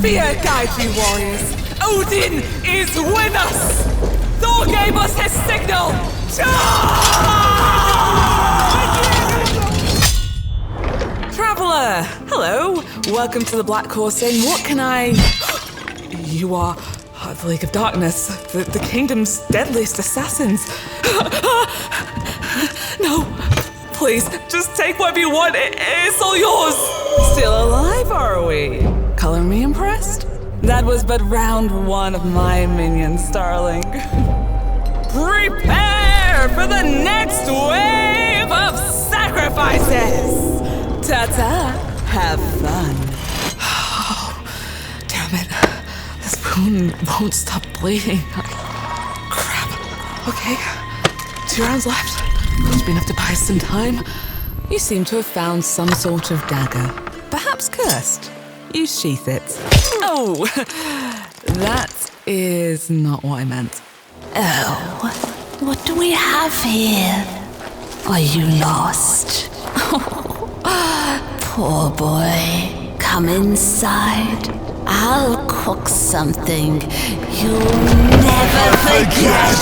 Fear guides you, warriors. Odin is with us! Thor gave us his signal! Traveler! Hello! Welcome to the Black Horse Inn. What can I... You are the League of Darkness, the Kingdom's deadliest assassins. No, please, just take whatever you want. It's all yours. Still alive, are we? Color me impressed? That was but round one of my minions, darling. Prepare for the next wave of sacrifices! Ta-ta, have fun. Oh, damn it. This wound won't stop bleeding. Crap. Okay, 2 rounds left. Must be enough to buy some time. You seem to have found some sort of dagger. Perhaps cursed. You sheath it. Oh, that is not what I meant. Oh, what do we have here? Are you lost? Poor boy. Come inside. I'll cook something you'll never forget.